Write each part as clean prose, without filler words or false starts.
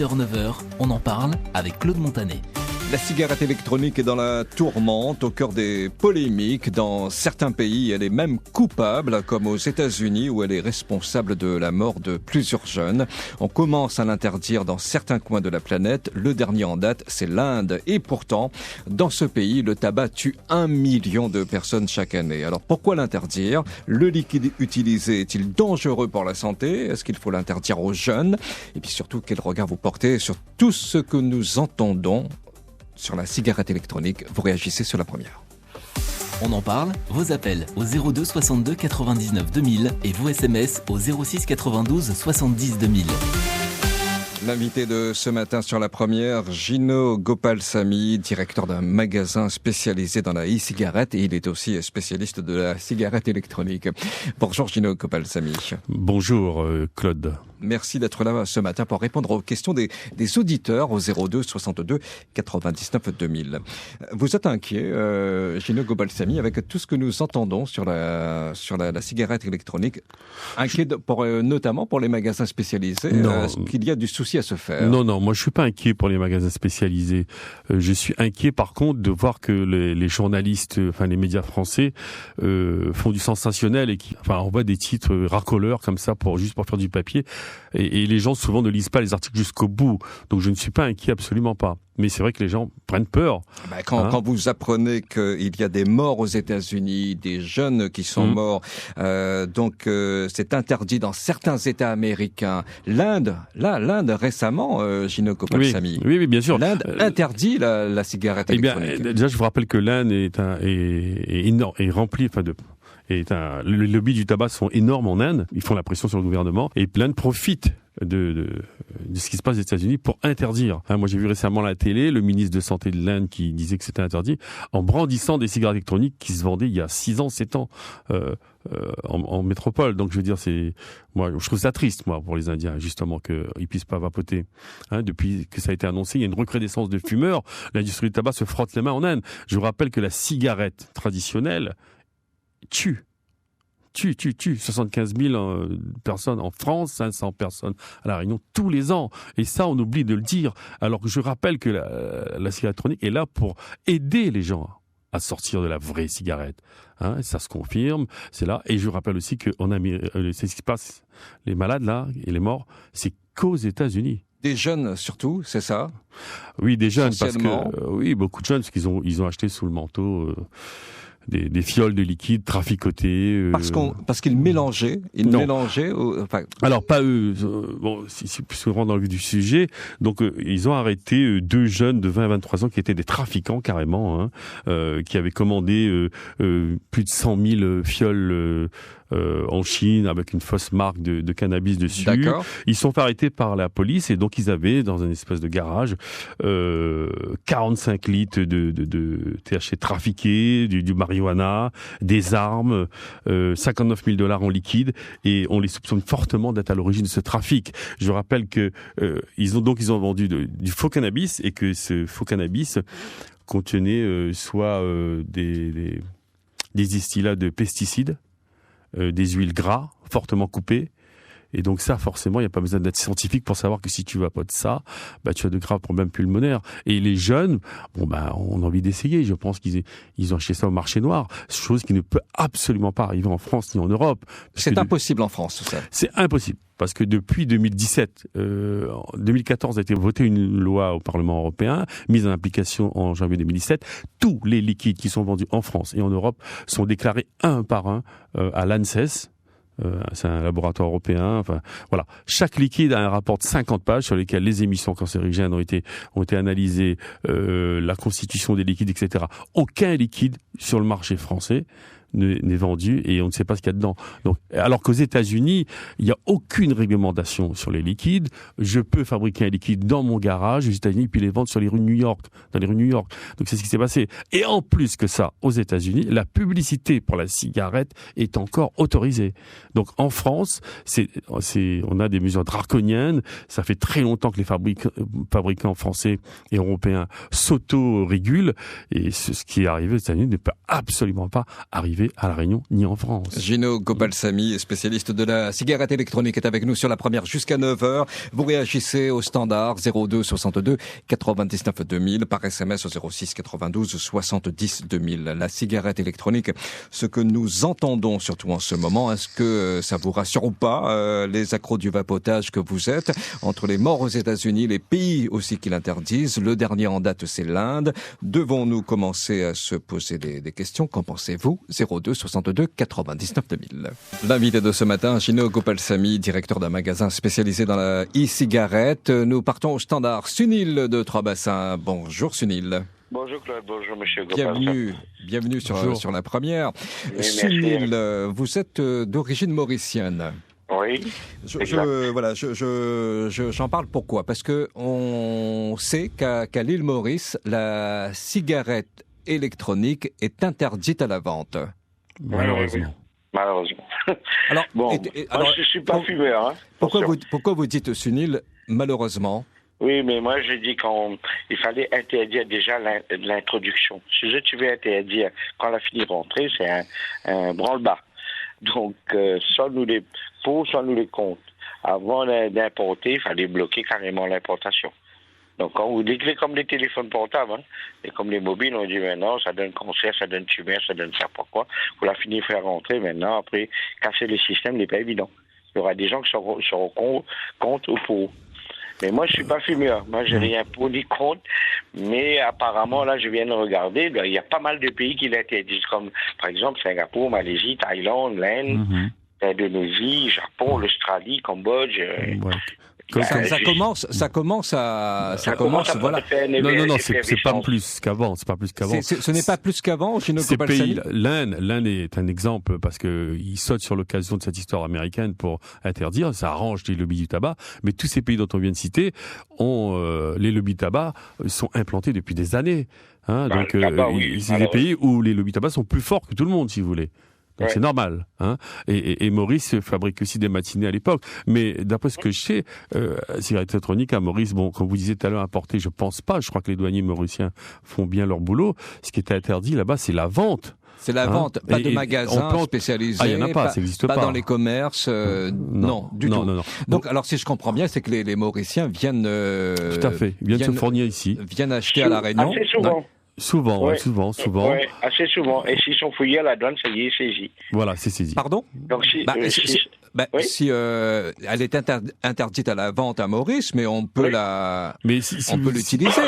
8h-9h, on en parle avec Claude Montanet. La cigarette électronique est dans la tourmente, au cœur des polémiques. Dans certains pays, elle est même coupable, comme aux États-Unis, où elle est responsable de la mort de plusieurs jeunes. On commence à l'interdire dans certains coins de la planète. Le dernier en date, c'est l'Inde. Et pourtant, dans ce pays, le tabac tue 1 million de personnes chaque année. Alors pourquoi l'interdire ? Le liquide utilisé est-il dangereux pour la santé ? Est-ce qu'il faut l'interdire aux jeunes ? Et puis surtout, quel regard vous portez sur tout ce que nous entendons sur la cigarette électronique? Vous réagissez sur la première. On en parle, vos appels au 02 62 99 2000 et vos SMS au 06 92 70 2000. L'invité de ce matin sur la première, Gino Gopalsamy, directeur d'un magasin spécialisé dans la e-cigarette, et il est aussi spécialiste de la cigarette électronique. Bonjour Gino Gopalsamy. Bonjour Claude. Merci d'être là ce matin pour répondre aux questions des auditeurs au 02 62 99 2000. Vous êtes inquiet, Gino Gopalsamy, avec tout ce que nous entendons sur la cigarette électronique, inquiet notamment pour les magasins spécialisés. Est-ce qu'il y a du souci à se faire? Non, moi je suis pas inquiet pour les magasins spécialisés. Je suis inquiet par contre de voir que les journalistes, les médias français font du sensationnel et envoient des titres racoleurs comme ça juste pour faire du papier. Et les gens souvent ne lisent pas les articles jusqu'au bout. Donc je ne suis pas inquiet, absolument pas. Mais c'est vrai que les gens prennent peur. Quand vous apprenez qu'il y a des morts aux États-Unis, des jeunes qui sont morts, c'est interdit dans certains États américains. L'Inde récemment, Gino Gopalsamy. Oui, bien sûr. L'Inde interdit la cigarette électronique. Déjà, je vous rappelle que l'Inde est énorme, est remplie, les lobbies du tabac sont énormes en Inde. Ils font la pression sur le gouvernement et l'Inde profite de ce qui se passe aux États-Unis pour interdire. Moi, j'ai vu récemment à la télé le ministre de Santé de l'Inde qui disait que c'était interdit en brandissant des cigarettes électroniques qui se vendaient il y a 6 ans, 7 ans en métropole. Donc, je veux dire, moi, je trouve ça triste, moi, pour les Indiens, justement, qu'ils puissent pas vapoter. Depuis que ça a été annoncé, il y a une recrudescence de fumeurs. L'industrie du tabac se frotte les mains en Inde. Je vous rappelle que la cigarette traditionnelle tue 75 000 personnes en France, 500 personnes à La Réunion tous les ans. Et ça, on oublie de le dire. Alors que je rappelle que la cigarette électronique est là pour aider les gens à sortir de la vraie cigarette. Ça se confirme, c'est là. Et je rappelle aussi qu'en Amérique, c'est ce qui se passe, les malades là et les morts, c'est qu'aux États-Unis. Des jeunes surtout, c'est ça? Oui, des jeunes, parce que beaucoup de jeunes, parce qu'ils ont acheté sous le manteau des fioles de liquide traficotées. Parce qu'ils mélangeaient. Alors pas eux. Si on rentre dans le vif du sujet, donc ils ont arrêté 2 jeunes de 20 à 23 ans qui étaient des trafiquants carrément, qui avaient commandé plus de 100 000 fioles en Chine avec une fausse marque de cannabis dessus. D'accord. Ils sont arrêtés par la police et donc ils avaient dans une espèce de garage 45 litres de THC trafiqué, du marijuana, des armes, 59 000 $ en liquide, et on les soupçonne fortement d'être à l'origine de ce trafic. Je rappelle que ils ont vendu du faux cannabis et que ce faux cannabis contenait soit des distillats de pesticides, des huiles gras fortement coupées. Et donc ça, forcément, il n'y a pas besoin d'être scientifique pour savoir que si tu vapotes ça, tu as de graves problèmes pulmonaires. Et les jeunes, on a envie d'essayer. Je pense qu'ils ont acheté ça au marché noir, chose qui ne peut absolument pas arriver en France ni en Europe. C'est impossible en France, tout ça. C'est impossible. Parce que depuis 2017, 2014 a été votée une loi au Parlement européen, mise en application en janvier 2017. Tous les liquides qui sont vendus en France et en Europe sont déclarés un par un à l'ANSES. C'est un laboratoire européen. Voilà. Chaque liquide a un rapport de 50 pages sur lesquels les émissions cancérigènes ont été analysées, la constitution des liquides, etc. Aucun liquide sur le marché français n'est vendu et on ne sait pas ce qu'il y a dedans. Donc, alors qu'aux États-Unis, il n'y a aucune réglementation sur les liquides. Je peux fabriquer un liquide dans mon garage aux États-Unis puis les vendre sur les rues de New York, dans les rues de New York. Donc c'est ce qui s'est passé. Et en plus que ça, aux États-Unis, la publicité pour la cigarette est encore autorisée. Donc en France, on a des mesures draconiennes. Ça fait très longtemps que les fabricants français et européens s'auto-régulent et ce qui est arrivé aux États-Unis ne peut absolument pas arriver arriver à La Réunion ni en France. Gino Gopalsamy, spécialiste de la cigarette électronique, est avec nous sur la première jusqu'à 9h. Vous réagissez au standard 02 62 99 2000 par SMS au 06 92 70 2000. La cigarette électronique, ce que nous entendons surtout en ce moment, est-ce que ça vous rassure ou pas, les accros du vapotage que vous êtes, entre les morts aux États-Unis, les pays aussi qui l'interdisent, le dernier en date c'est l'Inde. Devons-nous commencer à se poser des questions? Qu'en pensez-vous? 02 62 99 2000. L'invité de ce matin, Gino Gopalsamy, directeur d'un magasin spécialisé dans la e-cigarette. Nous partons au standard. Sunil de Trois-Bassins. Bonjour Sunil. Bonjour Claude, bonjour Monsieur Gopalsamy. Bienvenue sur la première. Oui, Sunil, vous êtes d'origine mauricienne. Oui. J'en parle pourquoi? Parce que on sait qu'à l'île Maurice, la cigarette électronique est interdite à la vente. Malheureusement. Oui. Malheureusement. Alors, moi, je suis pas fumeur. Hein. Pourquoi vous dites, Sunil, malheureusement? Oui, mais moi, je dis qu'il fallait interdire déjà l'introduction. Si tu veux interdire quand la fille rentrer, c'est un branle-bas. Donc, soit nous les pour, soit nous les contre. Avant d'importer, il fallait bloquer carrément l'importation. Donc, quand vous dites comme les téléphones portables, hein, et comme les mobiles, on dit maintenant, ça donne cancer, ça donne tumeur, ça donne ça pourquoi. Vous la finir faire rentrer maintenant, après, casser le système n'est pas évident. Il y aura des gens qui seront contre ou pour. Mais moi, je suis pas fumeur. Moi, j'ai rien pour ni contre. Mais apparemment, là, je viens de regarder, il y a pas mal de pays qui l'interdisent, comme par exemple Singapour, Malaisie, Thaïlande, l'Inde, l'Indonésie, Japon, l'Australie, Cambodge. Ça commence, voilà. Non, c'est pas plus qu'avant. Ce n'est pas plus qu'avant, chez nos ces pays. L'Inde est un exemple parce que ils sautent sur l'occasion de cette histoire américaine pour interdire. Ça arrange les lobbies du tabac. Mais tous ces pays dont on vient de citer les lobbies tabac sont implantés depuis des années. Donc, c'est des pays où les lobbies tabac sont plus forts que tout le monde, si vous voulez. Donc c'est normal, hein. Et Maurice fabrique aussi des matinées à l'époque. Mais d'après ce que je sais, cigarette électronique à Maurice, comme vous disiez tout à l'heure, importé, je pense pas. Je crois que les douaniers mauriciens font bien leur boulot. Ce qui est interdit là-bas, c'est la vente. C'est la vente, pas de magasins spécialisés. Il y en a pas, ça n'existe pas. Pas dans les commerces, non, du tout. Non. Donc, alors si je comprends bien, c'est que les Mauriciens viennent. Tout à fait, viennent se fournir ici. Viennent acheter à La Réunion. Assez souvent. Souvent. Oui, assez souvent. Et s'ils sont fouillés à la douane, ça y est saisi. Voilà, c'est saisi. Pardon? Donc, si elle est interdite à la vente à Maurice, mais on peut peut l'utiliser.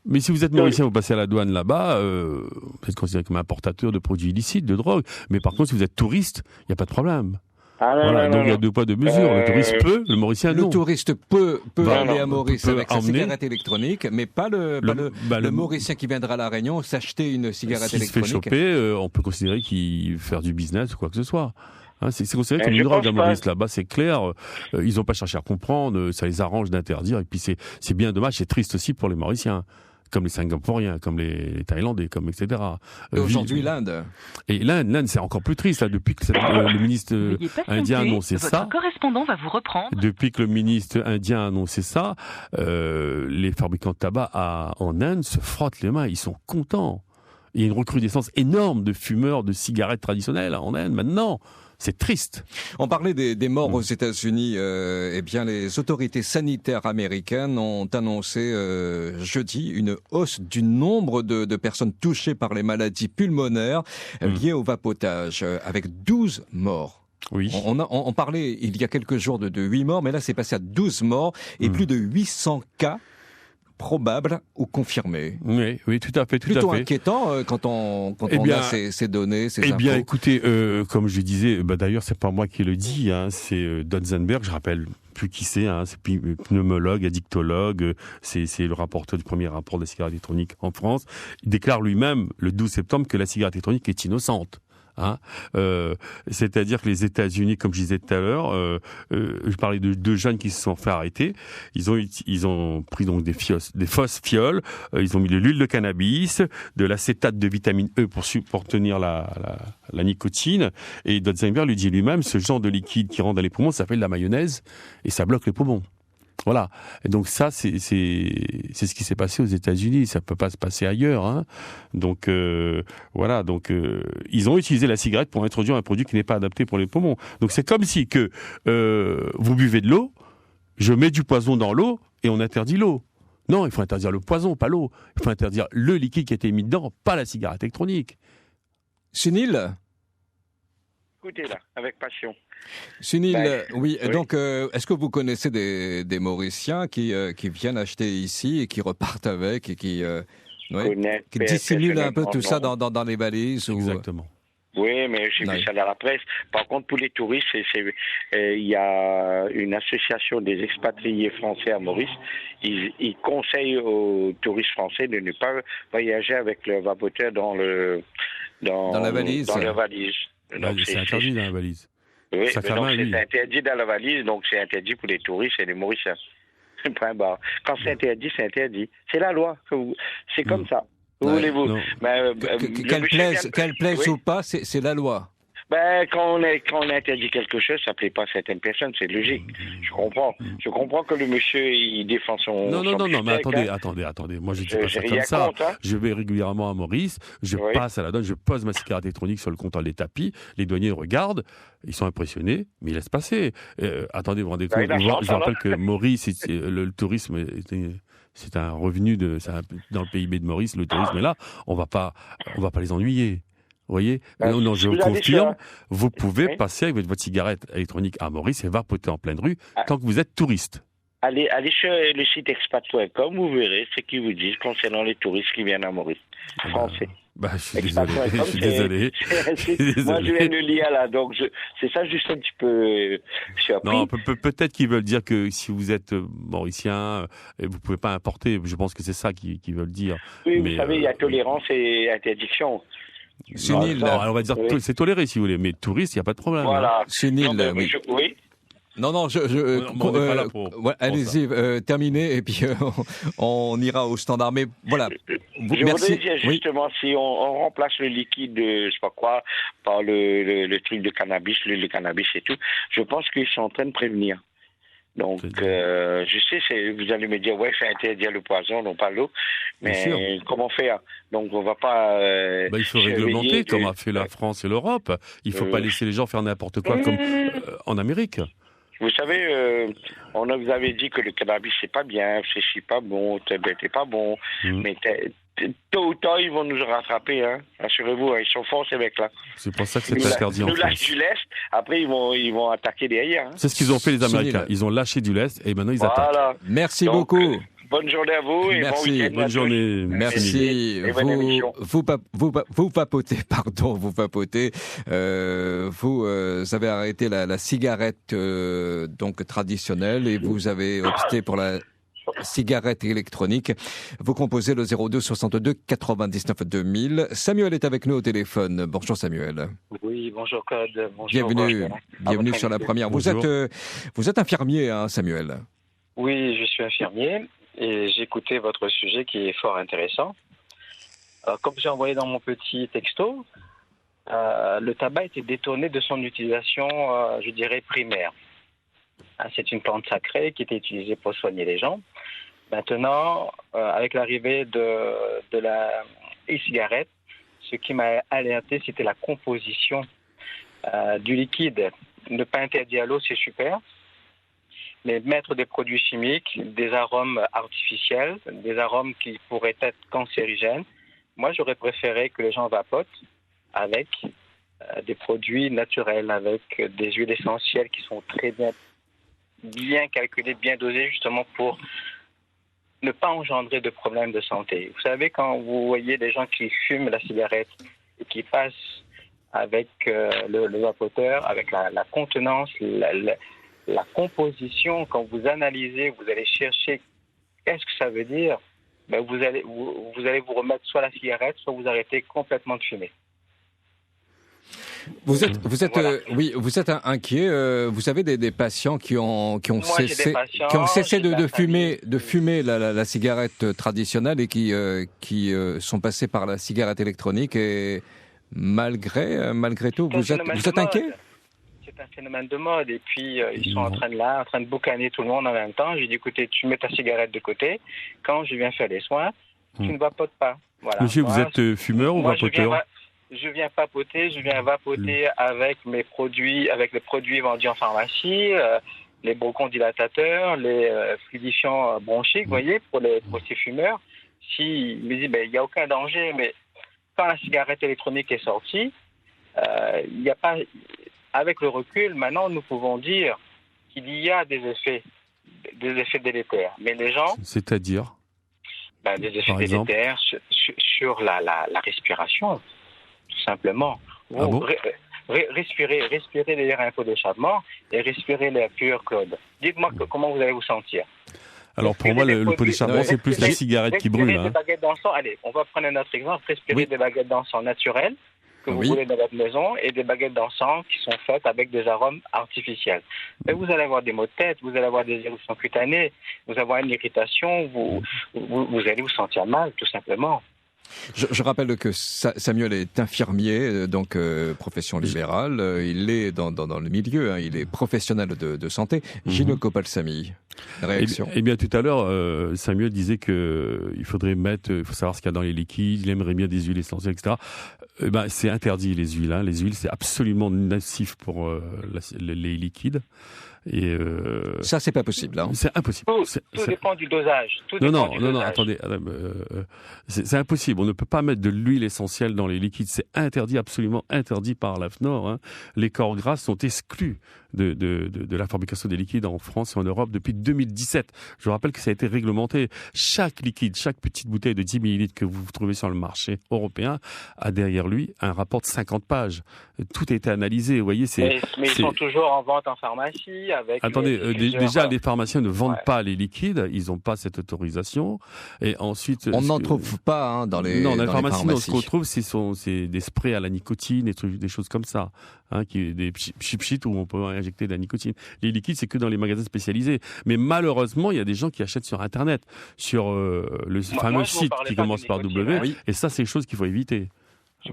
Mais si vous êtes mauricien, vous passez à la douane là-bas, vous êtes considéré comme importateur de produits illicites, de drogue. Mais par contre, si vous êtes touriste, il n'y a pas de problème. Donc il y a deux poids, deux mesures. Le touriste peut, le mauricien non. Le touriste peut aller à Maurice avec sa cigarette électronique, mais pas le mauricien qui viendra à La Réunion s'acheter une cigarette électronique. S'il se fait choper, on peut considérer qu'il veut faire du business ou quoi que ce soit. C'est considéré comme une drogue à Maurice là-bas, c'est clair. Ils n'ont pas cherché à comprendre, ça les arrange d'interdire. Et puis c'est bien dommage, c'est triste aussi pour les Mauriciens. Comme les Singapouriens, comme les Thaïlandais, etc. Et aujourd'hui, l'Inde. Et l'Inde, c'est encore plus triste, là, depuis que le ministre indien a annoncé ça. Votre correspondant va vous reprendre. Depuis que le ministre indien a annoncé ça, les fabricants de tabac en Inde se frottent les mains, ils sont contents. Il y a une recrudescence énorme de fumeurs de cigarettes traditionnelles en Inde, maintenant. C'est triste. On parlait des morts aux États-Unis. Eh bien, les autorités sanitaires américaines ont annoncé jeudi une hausse du nombre de personnes touchées par les maladies pulmonaires liées au vapotage, avec 12 morts. Oui. On parlait il y a quelques jours de 8 morts, mais là c'est passé à 12 morts et plus de 800 cas probable ou confirmé. Oui, tout à fait. Plutôt inquiétant quand on a ces données, ces infos. Eh bien, écoutez, comme je disais, d'ailleurs, c'est pas moi qui le dis, c'est Donzenberg, je rappelle plus qui c'est, c'est pneumologue, addictologue, c'est le rapporteur du premier rapport de la cigarette électronique en France. Il déclare lui-même, le 12 septembre, que la cigarette électronique est innocente. C'est-à-dire que les États-Unis, comme je disais tout à l'heure, je parlais de deux jeunes qui se sont fait arrêter. Ils ont pris donc des fausses fioles. Ils ont mis de l'huile de cannabis, de l'acétate de vitamine E pour tenir la nicotine. Et Donzenberg lui dit lui-même, ce genre de liquide qui rentre dans les poumons, ça s'appelle de la mayonnaise et ça bloque les poumons. Voilà. Et donc ça, c'est ce qui s'est passé aux États-Unis. Ça peut pas se passer ailleurs, hein. Donc voilà. Donc ils ont utilisé la cigarette pour introduire un produit qui n'est pas adapté pour les poumons. Donc c'est comme si que vous buvez de l'eau, je mets du poison dans l'eau et on interdit l'eau. Non, il faut interdire le poison, pas l'eau. Il faut interdire le liquide qui a été mis dedans, pas la cigarette électronique. Sunil? Écoutez là, avec passion. Sunil, oui. Oui. Donc, est-ce que vous connaissez des Mauriciens qui viennent acheter ici et qui repartent avec et qui dissimulent un peu tout ça dans les valises Exactement. Oui, mais j'ai vu ça dans la presse. Par contre, pour les touristes, il y a une association des expatriés français à Maurice. Ils conseillent aux touristes français de ne pas voyager avec leur vapoteur dans la valise. Dans leur valise. Donc, c'est interdit dans la valise. Oui, mais donc c'est interdit dans la valise, donc c'est interdit pour les touristes et les Mauriciens. Point barre. Quand c'est interdit, c'est interdit. C'est la loi. C'est comme ça. Où voulez-vous? Qu'elle plaise ou pas, c'est la loi. Quand on interdit quelque chose, ça ne plaît pas à certaines personnes, c'est logique. Je comprends que le monsieur, il défend son... Non, mais attendez. Moi, je ne dis pas ça comme ça. Compte, hein. Je vais régulièrement à Maurice, je passe à la douane, je pose ma cigarette électronique sur le comptoir des tapis, les douaniers regardent, ils sont impressionnés, mais ils laissent passer. Attendez, vous vous rendez compte, je rappelle que Maurice, le tourisme... C'est un revenu dans le PIB de Maurice, le tourisme est là, on va pas les ennuyer. Vous voyez? Non, je vous confirme, vous pouvez passer avec votre cigarette électronique à Maurice et vapoter en pleine rue tant que vous êtes touriste. Allez sur le site expat.com, vous verrez ce qu'ils vous disent concernant les touristes qui viennent à Maurice, français. Je suis désolé. Moi, je viens de lire là, donc c'est ça juste un petit peu surpris. Non, peut-être qu'ils veulent dire que si vous êtes mauricien, vous pouvez pas importer. Je pense que c'est ça qu'ils veulent dire. Oui, mais vous savez, il y a tolérance et interdiction. Sunil, on va dire que c'est toléré si vous voulez, mais touriste, il n'y a pas de problème. Voilà. Sunil, oui. Non, allez-y, terminez et puis on ira au standard. Mais voilà. Voudrais dire justement, si on remplace le liquide, je sais pas quoi, par le truc de cannabis, le cannabis et tout, je pense qu'ils sont en train de prévenir. Donc, je sais, vous allez me dire, c'est interdire le poison, non pas l'eau, mais comment faire? Donc, on va pas... il faut réglementer, comme a fait la France et l'Europe. Il faut pas laisser les gens faire n'importe quoi, comme en Amérique. Vous savez, vous avez dit que le cannabis, c'est pas bien, c'est pas bon, t'es pas bon, mais tôt ou tard, ils vont nous rattraper, hein. Assurez-vous, ils sont forts, ces mecs-là. C'est pour ça que c'est interdit en France. Ils nous lâchent du lest, après ils vont attaquer derrière. Hein. C'est ce qu'ils ont fait les Américains. Ils ont lâché du lest et maintenant ils attaquent. Merci beaucoup. Bonne journée à vous et merci. Bon week-end. Bonne journée. Merci. Vous papotez. Vous avez arrêté la cigarette donc traditionnelle et vous avez opté pour la cigarette électronique. Vous composez le 02 62 99 2000. Samuel est avec nous au téléphone. Bonjour Samuel. Oui, bonjour Claude. Bonjour. Bienvenue sur la première. Vous êtes infirmier, hein, Samuel? Oui, je suis infirmier et j'ai écouté votre sujet qui est fort intéressant. Comme j'ai envoyé dans mon petit texto, le tabac était détourné de son utilisation, je dirais, primaire. C'est une plante sacrée qui était utilisée pour soigner les gens. Maintenant, avec l'arrivée de la e-cigarette, ce qui m'a alerté, c'était la composition du liquide. Ne pas interdire l'eau, c'est super. Mais mettre des produits chimiques, des arômes artificiels, des arômes qui pourraient être cancérigènes, moi, j'aurais préféré que les gens vapotent avec des produits naturels, avec des huiles essentielles qui sont très bien calculées, bien dosées, justement pour ne pas engendrer de problèmes de santé. Vous savez, quand vous voyez des gens qui fument la cigarette et qui passent avec le vapoteur, avec la contenance, la composition, quand vous analysez, vous allez chercher qu'est-ce que ça veut dire, vous allez vous remettre soit la cigarette, soit vous arrêtez complètement de fumer. Vous êtes inquiet. Vous avez des patients qui ont cessé de fumer la cigarette traditionnelle et qui sont passés par la cigarette électronique et malgré tout, vous êtes inquiet? c'est un phénomène de mode. Et puis, ils sont en train de boucaner tout le monde en même temps. J'ai dit, écoutez, tu mets ta cigarette de côté. Quand je viens faire les soins, tu ne vapotes pas. Voilà. Monsieur, vous êtes fumeur ou vapoteur? Je viens papoter, je viens vapoter avec les produits vendus en pharmacie, les bronchodilatateurs, les fluidifiants bronchiques, vous voyez, pour ces fumeurs. Si me dit, il n'y a aucun danger, mais quand la cigarette électronique est sortie, il n'y a pas, avec le recul, maintenant nous pouvons dire qu'il y a des effets délétères. Mais les gens, c'est-à-dire, des effets délétères sur la respiration, tout simplement. Respirez l'air un peu d'échappement et respirez l'air pur, Claude. Dites-moi comment vous allez vous sentir. Alors pour moi, le pot d'échappement, c'est plus la cigarette qui brûle. Des baguettes d'encens. Allez, on va prendre un autre exemple. Respirer des baguettes d'encens naturelles que vous voulez dans votre maison et des baguettes d'encens qui sont faites avec des arômes artificiels. Mais vous allez avoir des maux de tête, vous allez avoir des éruptions cutanées, vous allez avoir une irritation, vous allez vous sentir mal, tout simplement. Je rappelle que Samuel est infirmier, donc profession libérale. Il est dans le milieu, hein, il est professionnel de santé. Gino Copal-Samy, réaction. Eh bien, tout à l'heure, Samuel disait que il faut savoir ce qu'il y a dans les liquides. Il aimerait bien des huiles essentielles, etc. C'est interdit les huiles. Hein. Les huiles, c'est absolument nocif pour les liquides. Et ça, c'est pas possible. Hein. C'est impossible. Tout dépend du dosage. Non, attendez. C'est impossible. On ne peut pas mettre de l'huile essentielle dans les liquides. C'est interdit, absolument interdit par l'AFNOR. Hein. Les corps gras sont exclus de la fabrication des liquides en France et en Europe depuis 2017. Je vous rappelle que ça a été réglementé. Chaque liquide, chaque petite bouteille de 10 millilitres que vous trouvez sur le marché européen a derrière lui un rapport de 50 pages. Tout a été analysé. Vous voyez, mais ils sont toujours en vente en pharmacie. Attendez, déjà les pharmaciens ne vendent pas les liquides, ils n'ont pas cette autorisation. Et ensuite, on n'en trouve pas dans les pharmacies. Non, ce qu'on trouve, c'est des sprays à la nicotine, des choses comme ça, hein, des chip où on peut injecter de la nicotine. Les liquides, c'est que dans les magasins spécialisés. Mais malheureusement, il y a des gens qui achètent sur Internet, sur le fameux site qui commence par W. Oui. Et ça, c'est des choses qu'il faut éviter.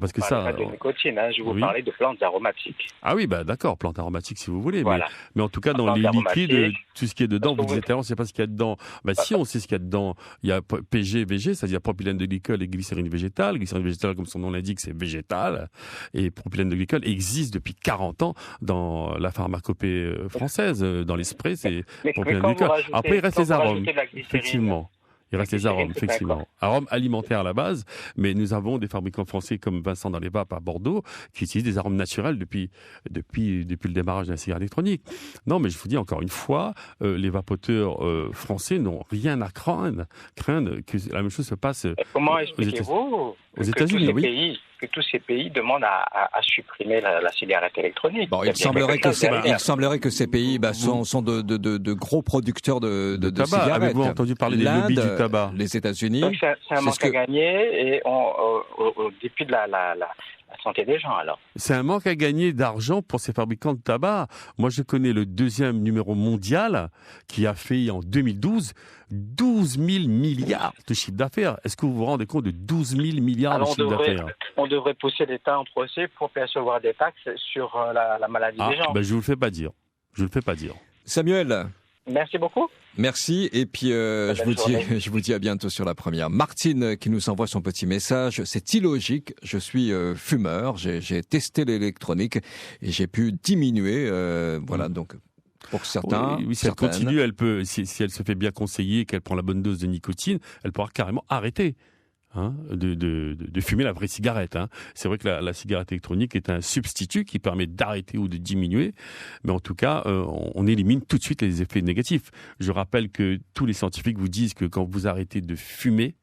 Parce que ça, pas de nicotine, je vous parlais de plantes aromatiques. Ah oui, d'accord, plantes aromatiques si vous voulez. Voilà. Mais en tout cas, dans les liquides, tout ce qui est dedans, vous disiez on ne sait pas ce qu'il y a dedans. Si, on sait ce qu'il y a dedans. Il y a PGVG, c'est-à-dire propylène de glycol et glycérine végétale. Glycérine végétale, comme son nom l'indique, c'est végétal. Et propylène de glycol existe depuis 40 ans dans la pharmacopée française. Dans les sprays, c'est propylène de glycol. Après, il reste les arômes, effectivement. Il reste les arômes, effectivement. Arômes alimentaires à la base, mais nous avons des fabricants français comme Vincent dans les Vapes à Bordeaux qui utilisent des arômes naturels depuis le démarrage de la cigarette électronique. Non, mais je vous dis encore une fois, les vapoteurs français n'ont rien à craindre que la même chose se passe Comment expliquez-vous aux États-Unis, que tous ces pays demandent à supprimer la cigarette électronique. Bon, il semblerait que ces pays sont de gros producteurs de cigarettes. Avez-vous entendu parler des lobbies du tabac? Les États-Unis. Donc c'est un manque à gagner et au dépit de la santé des gens, alors. C'est un manque à gagner d'argent pour ces fabricants de tabac. Moi, je connais le deuxième numéro mondial qui a fait en 2012 12 000 milliards de chiffre d'affaires. Est-ce que vous vous rendez compte de 12 000 milliards de chiffre d'affaires? On devrait pousser l'État en procès pour percevoir des taxes sur la maladie des gens. Je ne vous le fais pas dire. Samuel. Merci beaucoup. Merci, et puis je vous dis à bientôt sur la première. Martine qui nous envoie son petit message. C'est illogique, je suis fumeur, j'ai testé l'électronique et j'ai pu diminuer, voilà, donc pour certains. Oui, si elle continue, elle peut, si elle se fait bien conseiller, qu'elle prend la bonne dose de nicotine, elle pourra carrément arrêter. De fumer la vraie cigarette. C'est vrai que la cigarette électronique est un substitut qui permet d'arrêter ou de diminuer, mais en tout cas, on élimine tout de suite les effets négatifs. Je rappelle que tous les scientifiques vous disent que quand vous arrêtez de fumer,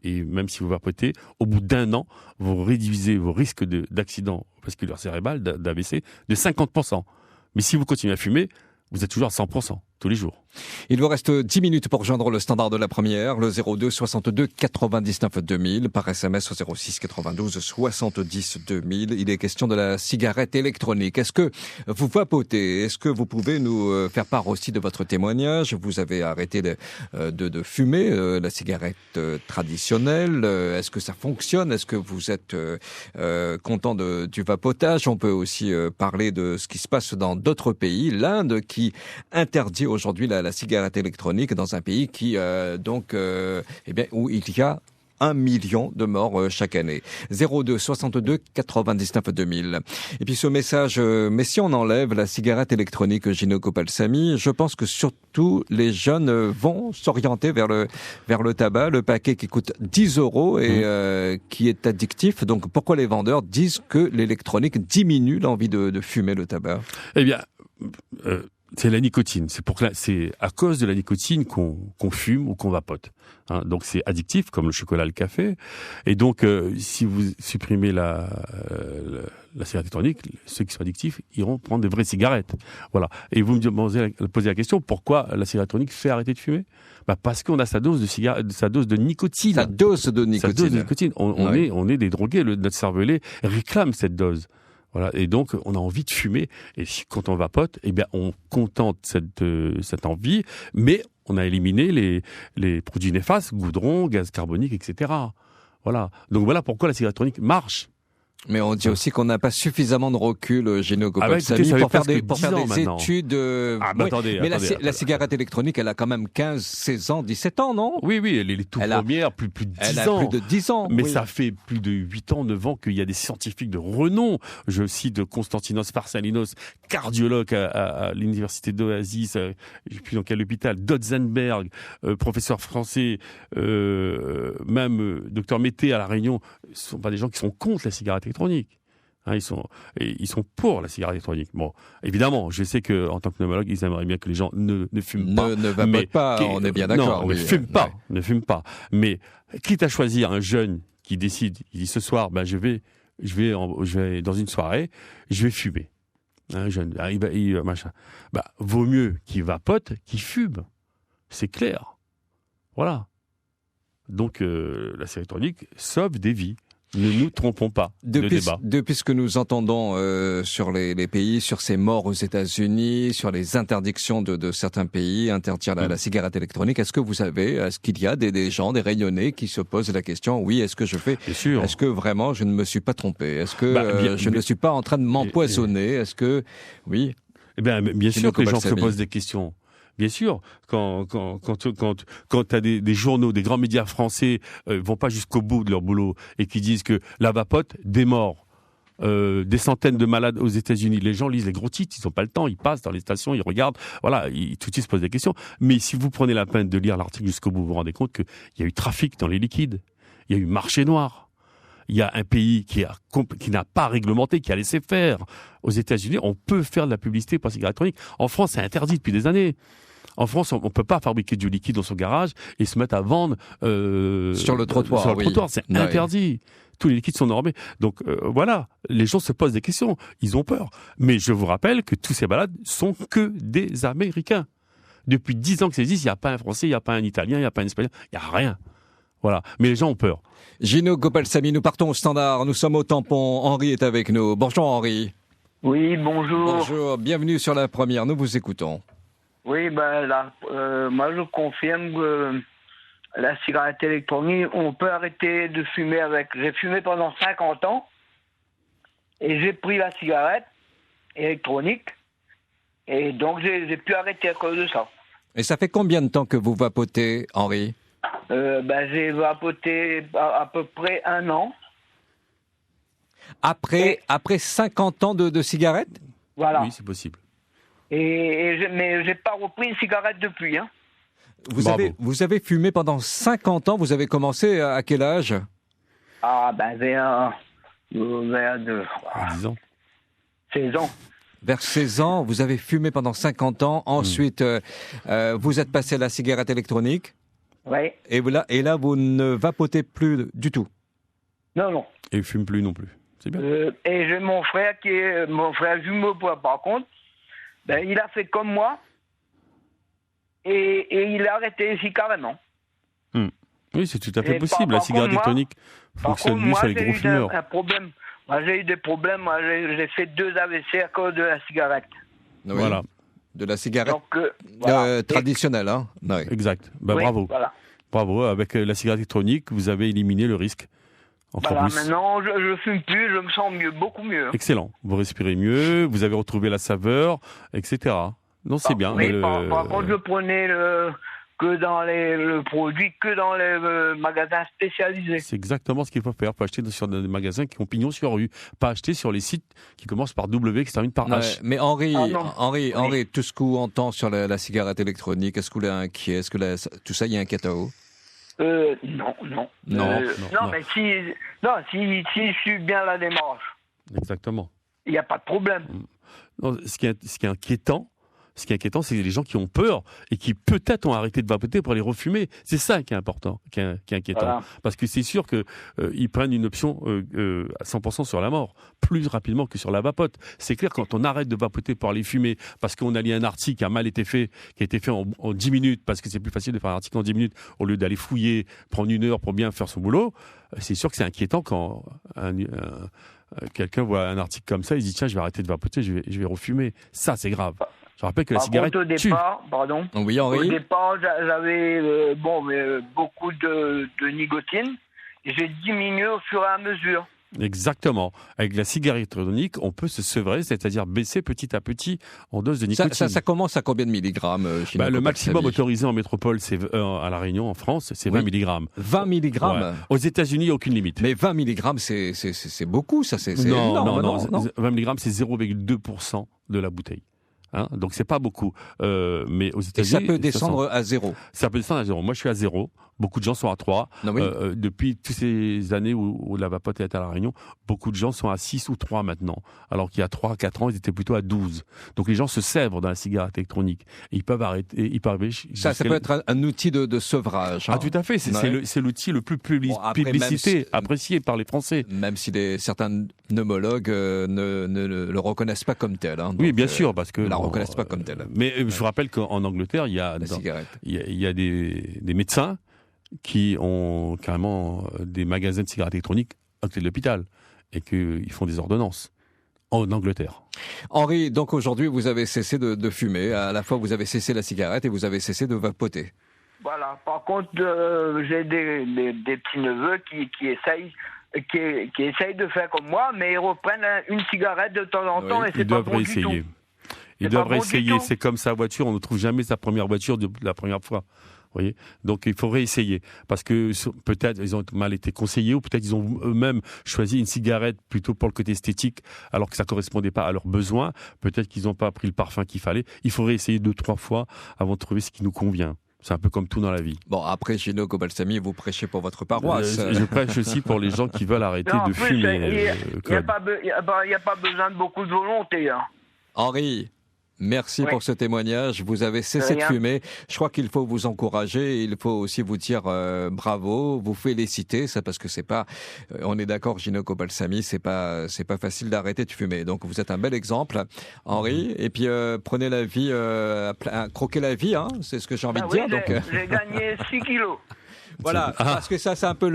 et même si vous vapotez, au bout d'1 an, vous réduisez vos risques d'accident vasculaire cérébral, d'AVC, de 50%. Mais si vous continuez à fumer, vous êtes toujours à 100%. tous les jours. Il vous reste 10 minutes pour rejoindre le standard de la première, le 02 62 99 2000, par SMS au 06 92 70 2000. Il est question de la cigarette électronique. Est-ce que vous vapotez? Est-ce que vous pouvez nous faire part aussi de votre témoignage? Vous avez arrêté de fumer la cigarette traditionnelle. Est-ce que ça fonctionne? Est-ce que vous êtes content du vapotage? On peut aussi parler de ce qui se passe dans d'autres pays. L'Inde qui interdit aujourd'hui la cigarette électronique dans un pays qui où il y a 1 million de morts chaque année. 02 62 99 2000. Et puis ce message, mais si on enlève la cigarette électronique, Gino Gopalsamy, je pense que surtout les jeunes vont s'orienter vers le tabac, le paquet qui coûte 10 € et qui est addictif. Donc pourquoi les vendeurs disent que l'électronique diminue l'envie de fumer le tabac? Eh bien, c'est la nicotine. C'est à cause de la nicotine qu'on fume ou qu'on vapote. Hein, donc c'est addictif, comme le chocolat, le café. Et donc, si vous supprimez la cigarette électronique, ceux qui sont addictifs iront prendre des vraies cigarettes. Voilà. Et vous me posez la question, pourquoi la cigarette électronique fait arrêter de fumer? Parce qu'on a sa dose de nicotine. Sa dose de nicotine. On est des drogués. Notre cervelet réclame cette dose. Voilà. Et donc, on a envie de fumer. Et quand on vapote, eh bien, on contente cette envie, mais on a éliminé les produits néfastes, goudron, gaz carbonique, etc. Voilà. Donc voilà pourquoi la cigarette électronique marche. Mais on dit aussi qu'on n'a pas suffisamment de recul, Gino Gopalsamy, pour faire des études. Attendez, la cigarette électronique, elle a quand même 15, 16 ans, 17 ans, non? Oui, elle est les tout premières, plus de 10 ans. Elle a plus de 10 ans. Mais ça fait plus de 8 ans, 9 ans qu'il y a des scientifiques de renom. Je cite Konstantinos Farsalinos, cardiologue à l'université d'Oasis, je ne sais plus dans quel hôpital, Dotzenberg, professeur français, même docteur Mété à La Réunion. Ce ne sont pas des gens qui sont contre la cigarette électronique. Hein, ils sont pour la cigarette électronique. Bon, évidemment, je sais que en tant que pneumologue, ils aimeraient bien que les gens ne fument pas. Ne vapotent pas, on est bien d'accord. Non, ne fument pas. Mais quitte à choisir un jeune qui décide, il dit ce soir, je vais dans une soirée, je vais fumer. Un jeune, machin. Vaut mieux qu'il vapote qu'il fume. C'est clair. Voilà. Donc la cigarette électronique sauve des vies. Ne nous trompons pas. Depuis ce que nous entendons sur les pays, sur ces morts aux États-Unis, sur les interdictions de certains pays, interdire la cigarette électronique, est-ce qu'il y a des gens, des Réunionnais qui se posent la question, oui, est-ce que je fais, est-ce que vraiment je ne me suis pas trompé, est-ce que je ne suis pas en train de m'empoisonner, est-ce que, oui. Eh bien, bien sûr que les gens se posent des questions. Bien sûr, quand t'as des journaux, des grands médias français vont pas jusqu'au bout de leur boulot et qui disent que la vapote, des morts, des centaines de malades aux États-Unis. Les gens lisent les gros titres, ils n'ont pas le temps, ils passent dans les stations, ils regardent, voilà, tout de suite se posent des questions. Mais si vous prenez la peine de lire l'article jusqu'au bout, vous vous rendez compte qu'il y a eu trafic dans les liquides, il y a eu marché noir. Il y a un pays qui n'a pas réglementé, qui a laissé faire. Aux États-Unis, on peut faire de la publicité pour la cigarette électronique. En France, c'est interdit depuis des années. En France, on ne peut pas fabriquer du liquide dans son garage et se mettre à vendre sur le trottoir. C'est interdit. Tous les liquides sont normés. Donc voilà, les gens se posent des questions. Ils ont peur. Mais je vous rappelle que tous ces malades sont que des Américains. Depuis 10 ans que ça existe, il n'y a pas un Français, il n'y a pas un Italien, il n'y a pas un Espagnol, il n'y a rien. Voilà. Mais les gens ont peur. Gino Gopalsamy, nous partons au standard. Nous sommes au tampon. Henri est avec nous. Bonjour Henri. Oui, bonjour. Bonjour, bienvenue sur la première. Nous vous écoutons. Oui, moi je confirme que la cigarette électronique, on peut arrêter de fumer avec. J'ai fumé pendant 50 ans et j'ai pris la cigarette électronique et donc j'ai pu arrêter à cause de ça. Et ça fait combien de temps que vous vapotez, Henri? J'ai vapoté à peu près 1 an. Après 50 ans de cigarette? Voilà. Oui, c'est possible. Mais j'ai pas repris une cigarette depuis. Hein. Vous avez fumé pendant 50 ans, vous avez commencé à quel âge? Vers 10 ans. 16 ans. Vers 16 ans, vous avez fumé pendant 50 ans, ensuite vous êtes passé à la cigarette électronique. Oui. Et là, vous ne vapotez plus du tout? Non. Et il fume plus non plus. C'est bien. Et j'ai mon frère jumeau, par contre, il a fait comme moi. et il a arrêté ici carrément. Oui, c'est tout à fait Et possible. La cigarette électronique fonctionne mieux sur les gros fumeurs. Un problème. Moi, j'ai eu des problèmes. Moi, j'ai fait 2 AVC à cause de la cigarette. Oui. Voilà. De la cigarette Donc, voilà. traditionnelle, hein. Ouais. Exact. Bah, Oui, bravo. Voilà. Bravo. Avec la cigarette électronique, vous avez éliminé le risque. Encore Voilà, plus. maintenant, je fume plus, je me sens mieux, beaucoup mieux. Excellent. Vous respirez mieux, vous avez retrouvé la saveur, etc. Non, c'est bien. Oui, par contre, je prenais que dans le produit, que dans les magasins spécialisés. C'est exactement ce qu'il faut faire. Il faut acheter sur des magasins qui ont pignon sur rue. Pas acheter sur les sites qui commencent par W, qui se terminent par H. Mais Henri, Oui. Henri, tout ce qu'on entend sur la cigarette électronique, est-ce que vous l'avez inquiet? Est-ce que tout ça, il y a un catao? Non. Non. Non. Mais si je suis bien la démarche, Exactement. il n'y a pas de problème. Non, ce qui est inquiétant, c'est les gens qui ont peur et qui peut-être ont arrêté de vapoter pour aller refumer. C'est ça qui est important, qui est inquiétant. Voilà. Parce que c'est sûr que ils prennent une option à 100% sur la mort, plus rapidement que sur la vapote. C'est clair, quand on arrête de vapoter pour aller fumer, parce qu'on a lu un article qui a mal été fait, qui a été fait en 10 minutes, parce que c'est plus facile de faire un article en 10 minutes au lieu d'aller fouiller, prendre 1 heure pour bien faire son boulot, c'est sûr que c'est inquiétant quand quelqu'un voit un article comme ça, il se dit tiens, je vais arrêter de vapoter, je vais refumer. Ça, c'est grave. Je rappelle que la cigarette Contre, au tue. départ, pardon. Oui, Henri. Au départ, j'avais beaucoup de nicotine. J'ai diminué au fur et à mesure. Exactement. Avec la cigarette électronique, on peut se sevrer, c'est-à-dire baisser petit à petit en dose de nicotine. Ça commence à combien de milligrammes Le maximum autorisé en métropole, c'est à La Réunion, en France, c'est 20 mg. 20 mg. Ouais. Aux États-Unis, il n'y a aucune limite. Mais 20 mg, c'est beaucoup, ça. C'est énorme, non. 20 mg, c'est 0,2% de la bouteille. Hein, donc c'est pas beaucoup, mais aux États-Unis, et ça peut descendre à 0. Ça peut descendre à 0. Moi, je suis à 0. Beaucoup de gens sont à 3. Oui. Depuis toutes ces années où la vapote est à La Réunion, beaucoup de gens sont à 6 ou 3 maintenant. Alors qu'il y a 3 à 4 ans, ils étaient plutôt à 12. Donc les gens se sèvrent dans la cigarette électronique. Et ils peuvent arrêter. Ça peut être un outil de sevrage. Hein. Ah, tout à fait. C'est l'outil le plus apprécié par les Français. Même si certains pneumologues ne le reconnaissent pas comme tel. Hein. Oui, bien sûr, parce que ne la reconnaissent pas comme tel. Mais je vous rappelle qu'en Angleterre, il y a des médecins qui ont carrément des magasins de cigarettes électroniques à côté de l'hôpital et qu'ils font des ordonnances en Angleterre. Henri, donc aujourd'hui, vous avez cessé de fumer. À la fois, vous avez cessé la cigarette et vous avez cessé de vapoter. Voilà. Par contre, j'ai des petits-neveux qui essayent de faire comme moi, mais ils reprennent une cigarette de temps en temps et c'est pas bon du tout. Ils doivent réessayer. C'est comme sa voiture, on ne trouve jamais sa première voiture de la première fois. Voyez, donc il faut réessayer parce que peut-être ils ont mal été conseillés ou peut-être ils ont eux-mêmes choisi une cigarette plutôt pour le côté esthétique alors que ça correspondait pas à leurs besoins. Peut-être qu'ils n'ont pas pris le parfum qu'il fallait. Il faut réessayer 2-3 fois avant de trouver ce qui nous convient. C'est un peu comme tout dans la vie. Bon, après, Gino Kobalsamy, vous prêchez pour votre paroisse. Je prêche aussi pour les gens qui veulent arrêter de fumer. Il n'y a pas besoin de beaucoup de volonté. Hein. Henri, merci pour ce témoignage. Vous avez cessé de fumer. Je crois qu'il faut vous encourager. Il faut aussi vous dire bravo, vous féliciter. Ça parce que c'est pas. On est d'accord, Gino Kobalsamy, c'est pas facile d'arrêter de fumer. Donc vous êtes un bel exemple, Henri. Et puis prenez la vie, croquez la vie. Hein, c'est ce que j'ai envie de dire. Oui, donc j'ai gagné 6 kilos. Voilà, parce que ça, c'est un peu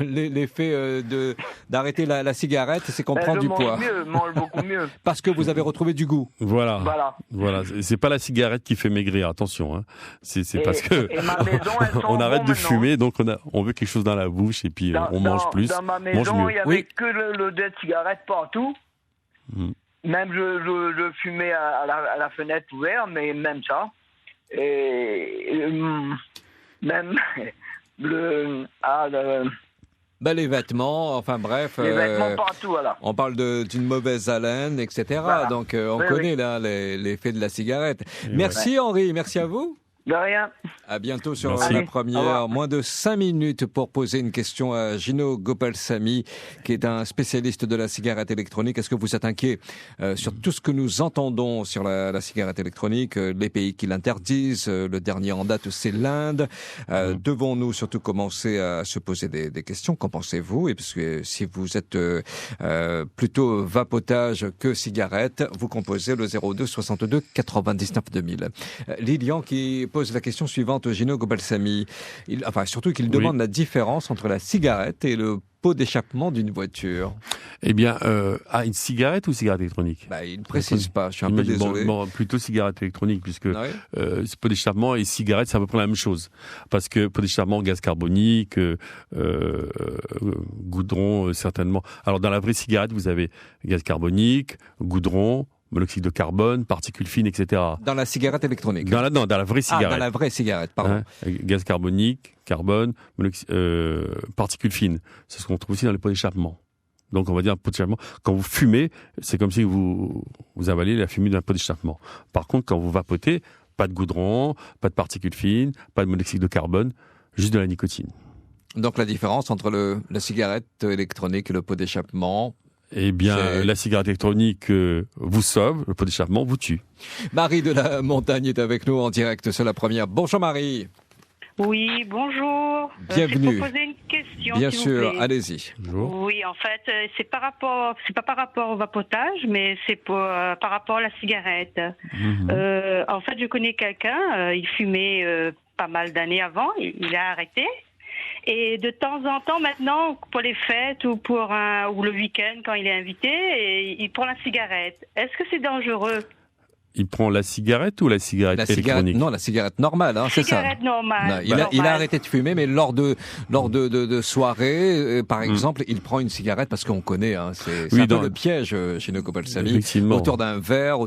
l'effet d'arrêter la cigarette, c'est qu'on prend du poids. Je mange beaucoup mieux. Parce que vous avez retrouvé du goût. Voilà. C'est pas la cigarette qui fait maigrir, attention. Hein. C'est parce que on arrête de fumer, donc on veut quelque chose dans la bouche et puis on mange plus. Dans ma maison, il n'y avait que l'odeur de cigarette partout. Même je fumais à la fenêtre ouverte, mais même ça. Et même les vêtements, enfin bref. Les vêtements partout, voilà. On parle d'une mauvaise haleine, etc. Voilà. Donc on connaît là l'effet de la cigarette. Merci Henri, merci à vous. De rien. À bientôt sur Merci. la Allez, au première. revoir. Moins de 5 minutes pour poser une question à Gino Gopalsamy, qui est un spécialiste de la cigarette électronique. Est-ce que vous êtes inquiet sur tout ce que nous entendons sur la cigarette électronique, les pays qui l'interdisent, le dernier en date, c'est l'Inde. Devons-nous surtout commencer à se poser des questions? Qu'en pensez-vous? Et parce que si vous êtes plutôt vapotage que cigarette, vous composez le 02 62 99 2000. Lilian qui pose la question suivante, Gino Gopalsamy. Surtout qu'il demande la différence entre la cigarette et le pot d'échappement d'une voiture. Eh bien, une cigarette ou cigarette électronique? Il ne précise pas, je suis un peu désolé. Plutôt cigarette électronique, puisque Ah oui. pot d'échappement et cigarette, c'est à peu près la même chose. Parce que pot d'échappement, gaz carbonique, goudron, certainement. Alors, dans la vraie cigarette, vous avez gaz carbonique, goudron, monoxyde de carbone, particules fines, etc. Dans la cigarette électronique. Dans la vraie cigarette. Dans la vraie cigarette, pardon. Gaz carbonique, carbone, particules fines. C'est ce qu'on trouve aussi dans les pots d'échappement. Donc, on va dire un pot d'échappement. Quand vous fumez, c'est comme si vous avalez la fumée d'un pot d'échappement. Par contre, quand vous vapotez, pas de goudron, pas de particules fines, pas de monoxyde de carbone, juste de la nicotine. Donc, la différence entre la cigarette électronique et le pot d'échappement. Eh bien, la cigarette électronique vous sauve, le pot d'échappement vous tue. Marie de la Montagne est avec nous en direct sur la première. Bonjour Marie. Oui, bonjour. Bienvenue. Je peux poser une question, Bien s'il sûr, vous plaît. allez-y. Bonjour. Oui, en fait, c'est pas par rapport au vapotage, mais c'est par rapport à la cigarette. En fait, je connais quelqu'un, il fumait pas mal d'années avant, il a arrêté. Et de temps en temps, maintenant, pour les fêtes ou ou le week-end, quand il est invité, il prend la cigarette. Est-ce que c'est dangereux? Il prend la cigarette ou la cigarette électronique? Non, la cigarette normale, c'est ça. Cigarette normale. Non, il a arrêté de fumer, mais lors de soirées, par exemple, il prend une cigarette parce qu'on connaît, c'est un peu le piège chez nos Gopalsamy. Autour d'un verre,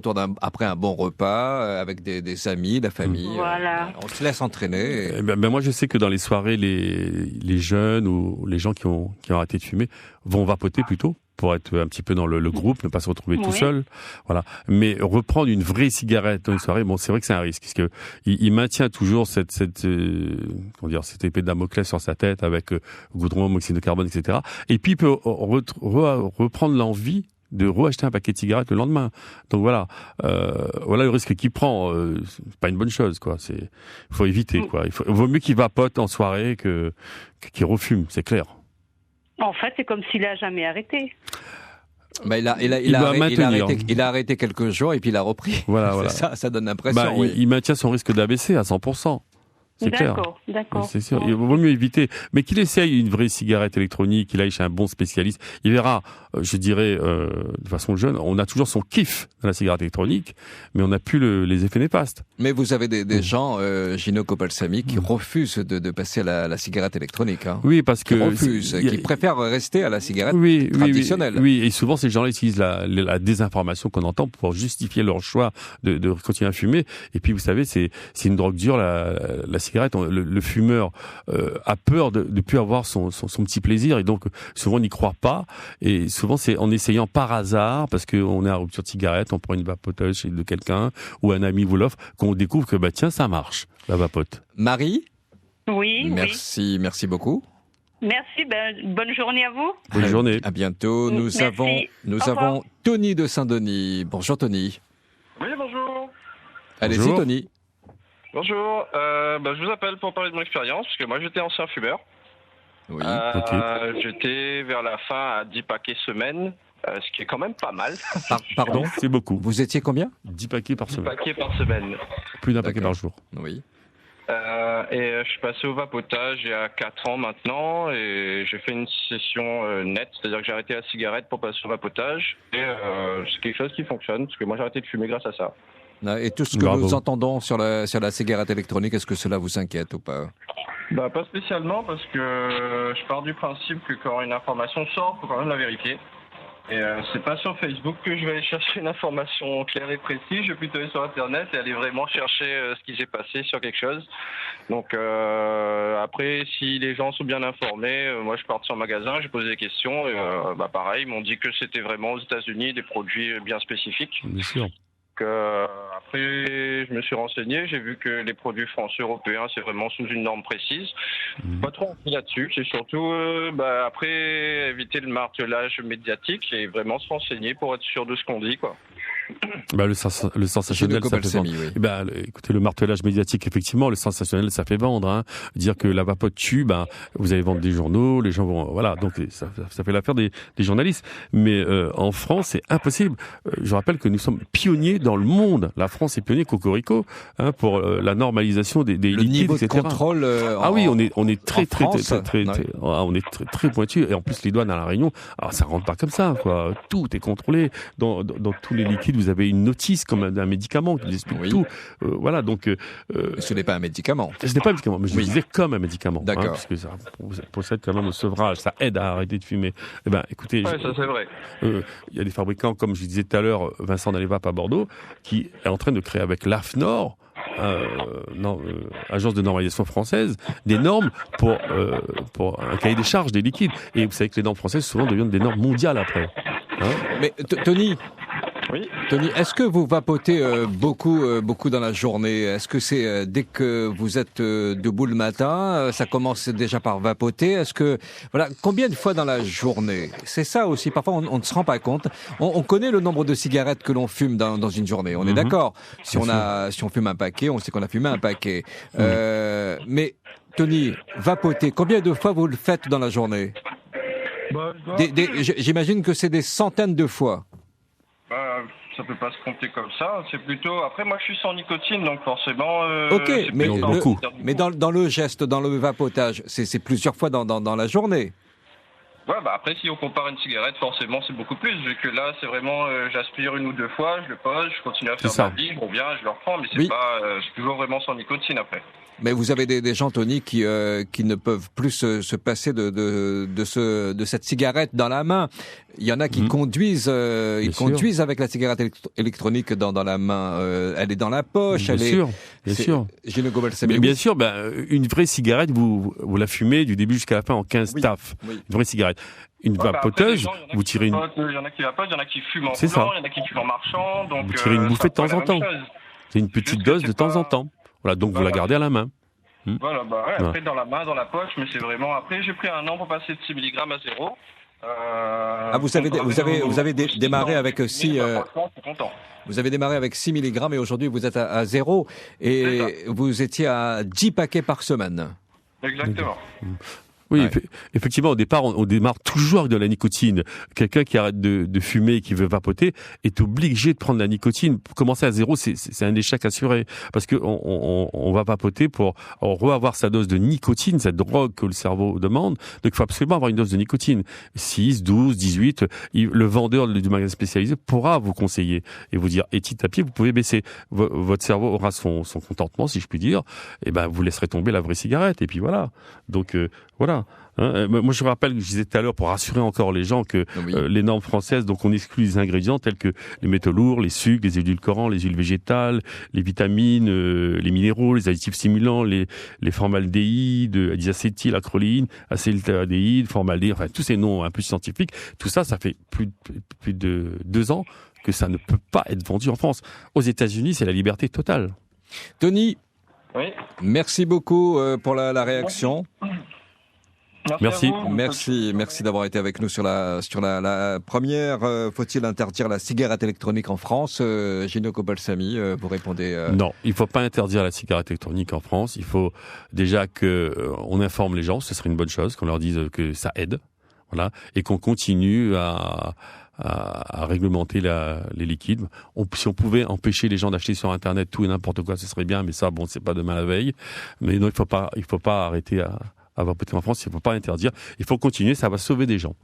après un bon repas, avec des amis, la famille. Voilà. On se laisse entraîner. Moi, je sais que dans les soirées, les jeunes ou les gens qui ont arrêté de fumer vont vapoter plutôt, pour être un petit peu dans le groupe, ne pas se retrouver tout seul. Voilà. Mais reprendre une vraie cigarette dans une soirée, c'est vrai que c'est un risque, parce que il maintient toujours cette épée de Damoclès sur sa tête avec goudron, monoxyde de carbone, etc. Et puis il peut reprendre l'envie de reacheter un paquet de cigarettes le lendemain. Donc voilà le risque qu'il prend. C'est pas une bonne chose, quoi. Il faut éviter, quoi. Il vaut mieux qu'il vapote en soirée qu'il refume, c'est clair. En fait, c'est comme s'il a jamais arrêté. Il a arrêté quelques jours et puis il a repris. Voilà. Ça donne l'impression. Il maintient son risque d'AVC à 100%. C'est clair. D'accord. C'est sûr. Il vaut mieux éviter. Mais qu'il essaye une vraie cigarette électronique, qu'il aille chez un bon spécialiste. Il verra, je dirais, de façon jeune, on a toujours son kiff dans la cigarette électronique, mais on n'a plus les effets néfastes. Mais vous avez des gens, Gino Gopalsamy, qui refusent de passer à la cigarette électronique. Oui, parce que... Qui préfèrent rester à la cigarette traditionnelle. Oui, et souvent ces gens-là utilisent la désinformation qu'on entend pour justifier leur choix de continuer à fumer. Et puis, vous savez, c'est une drogue dure, la cigarette. Le fumeur a peur de plus avoir son petit plaisir, et donc souvent on n'y croit pas, et souvent c'est en essayant par hasard, parce qu'on est à rupture de cigarette, on prend une vapoteuse de quelqu'un ou un ami vous l'offre, qu'on découvre que tiens, ça marche, la vapote. Marie? Oui. Merci beaucoup. Merci, bonne journée à vous. Bonne journée. À bientôt. Nous avons Tony de Saint-Denis. Bonjour Tony. Oui, bonjour. Allez-y Tony. Bonjour, je vous appelle pour parler de mon expérience, parce que moi j'étais ancien fumeur. Oui. J'étais vers la fin à 10 paquets semaine, ce qui est quand même pas mal. Pardon? C'est beaucoup. Vous étiez combien? 10 paquets par 10 semaine. paquets par semaine. Plus d'un paquet par jour. Oui. Et je suis passé au vapotage il y a 4 ans maintenant, et j'ai fait une session nette, c'est-à-dire que j'ai arrêté la cigarette pour passer au vapotage, et c'est quelque chose qui fonctionne, parce que moi j'ai arrêté de fumer grâce à ça. Et tout ce que nous entendons sur la cigarette électronique, est-ce que cela vous inquiète ou pas? Pas spécialement, parce que je pars du principe que quand une information sort, il faut quand même la vérifier. Et c'est pas sur Facebook que je vais aller chercher une information claire et précise, je vais plutôt aller sur Internet et aller vraiment chercher ce qui s'est passé sur quelque chose. Donc après, si les gens sont bien informés, moi je pars sur un magasin, j'ai posé des questions, et pareil, ils m'ont dit que c'était vraiment aux États-Unis des produits bien spécifiques. Bien sûr. Après, je me suis renseigné, j'ai vu que les produits français, européens, c'est vraiment sous une norme précise. Pas trop envie là-dessus, c'est surtout après éviter le martelage médiatique et vraiment se renseigner pour être sûr de ce qu'on dit, quoi. Le sensationnel, ça fait vendre. Oui. Écoutez, le martelage médiatique, effectivement, le sensationnel, ça fait vendre. Hein. Dire que la vapote tue, vous allez vendre des journaux, les gens vont, voilà. Donc ça fait l'affaire des journalistes. Mais en France, c'est impossible. Je rappelle que nous sommes pionniers dans le monde. La France est pionnier cocorico pour la normalisation des liquides, niveau etc. de contrôle. Oui, on est très pointu. Et en plus, les douanes à la Réunion, ça rentre pas comme ça, quoi. Tout est contrôlé dans tous les liquides. Vous avez une notice comme un médicament qui vous explique tout. Voilà, donc. Ce n'est pas un médicament. Ce n'est pas un médicament, mais je disais comme un médicament. D'accord. Parce que ça procède quand même au sevrage, ça aide à arrêter de fumer. Écoutez. Ouais, ça c'est vrai. Il y a des fabricants, comme je disais tout à l'heure, Vincent Dallévap à Bordeaux, qui est en train de créer avec l'AFNOR, agence de normalisation française, des normes pour un cahier des charges des liquides. Et vous savez que les normes françaises souvent deviennent des normes mondiales après. Mais Tony. Oui. Tony, est-ce que vous vapotez beaucoup dans la journée? Est-ce que c'est dès que vous êtes debout le matin, ça commence déjà par vapoter? Est-ce que combien de fois dans la journée? C'est ça aussi. Parfois, on ne se rend pas compte. On connaît le nombre de cigarettes que l'on fume dans une journée. On est d'accord. Si on fume un paquet, on sait qu'on a fumé un paquet. Mais Tony, vapoter, combien de fois vous le faites dans la journée? J'imagine que c'est des centaines de fois. Ça peut pas se compter comme ça. C'est plutôt. Après, moi, je suis sans nicotine, donc forcément. Ok, mais dans le geste, dans le vapotage, c'est plusieurs fois dans la journée. Ouais, après, si on compare une cigarette, forcément, c'est beaucoup plus. Vu que là, c'est vraiment, j'aspire une ou deux fois, je le pose, je continue à faire ma vie, je reviens, je le reprends, mais c'est toujours vraiment sans nicotine après. Mais vous avez des gens, Tony, qui ne peuvent plus se passer de cette cigarette dans la main. Il y en a qui conduisent, conduisent avec la cigarette électronique dans la main. Elle est dans la poche. Bien sûr. Bien sûr, une vraie cigarette, vous la fumez du début jusqu'à la fin en 15 tafs. Oui. Une vraie cigarette. Une vapoteuse, vous tirez une... Il y en a qui vapotent, il y en a qui fument en roulant, il y en a qui fument en marchant. Donc, vous tirez une bouffée de temps en temps. C'est une petite dose de temps en temps. Voilà, donc vous la gardez à la main. Voilà, après dans la main, dans la poche, mais c'est vraiment... Après, j'ai pris un an pour passer de 6 mg à 0. Vous avez démarré avec 6... Vous avez démarré avec 6 mg et aujourd'hui vous êtes à 0 et vous étiez à 10 paquets par semaine. Exactement. Oui, effectivement, au départ, on démarre toujours avec de la nicotine. Quelqu'un qui arrête de fumer et qui veut vapoter est obligé de prendre la nicotine. Pour commencer à 0, c'est un échec assuré. Parce que on va vapoter pour avoir sa dose de nicotine, cette drogue que le cerveau demande. Donc, il faut absolument avoir une dose de nicotine. 6, 12, 18. Le vendeur du magasin spécialisé pourra vous conseiller et vous dire, et petit à petit, vous pouvez baisser. Votre cerveau aura son contentement, si je puis dire. Et vous laisserez tomber la vraie cigarette. Et puis voilà. Donc, voilà. Moi, je rappelle, je disais tout à l'heure, pour rassurer encore les gens, que les normes françaises, donc on exclut les ingrédients tels que les métaux lourds, les sucres, les édulcorants, les huiles végétales, les vitamines, les minéraux, les additifs stimulants, les formaldéhydes, diacétyl, acroléine, acétaldéhyde, formaldéhyde, enfin tous ces noms un peu scientifiques. Tout ça, ça fait plus de 2 ans que ça ne peut pas être vendu en France. Aux États-Unis, c'est la liberté totale. Tony, merci beaucoup pour la réaction. Merci d'avoir été avec nous sur la première. Faut-il interdire la cigarette électronique en France? Gino Copelsamy, vous répondez. Non, il faut pas interdire la cigarette électronique en France. Il faut déjà on informe les gens, ce serait une bonne chose, qu'on leur dise que ça aide, voilà, et qu'on continue à réglementer les liquides. Si on pouvait empêcher les gens d'acheter sur Internet tout et n'importe quoi, ce serait bien, mais ça, c'est pas demain la veille. Mais non, il faut pas arrêter à vapoter en France, il ne faut pas interdire. Il faut continuer, ça va sauver des gens.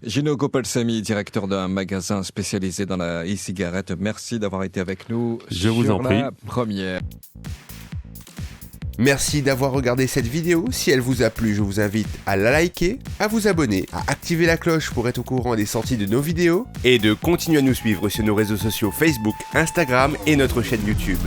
Gino Copelsamy, directeur d'un magasin spécialisé dans la e-cigarette. Merci d'avoir été avec nous. Je vous en prie. La première. Merci d'avoir regardé cette vidéo. Si elle vous a plu, je vous invite à la liker, à vous abonner, à activer la cloche pour être au courant des sorties de nos vidéos et de continuer à nous suivre sur nos réseaux sociaux Facebook, Instagram et notre chaîne YouTube.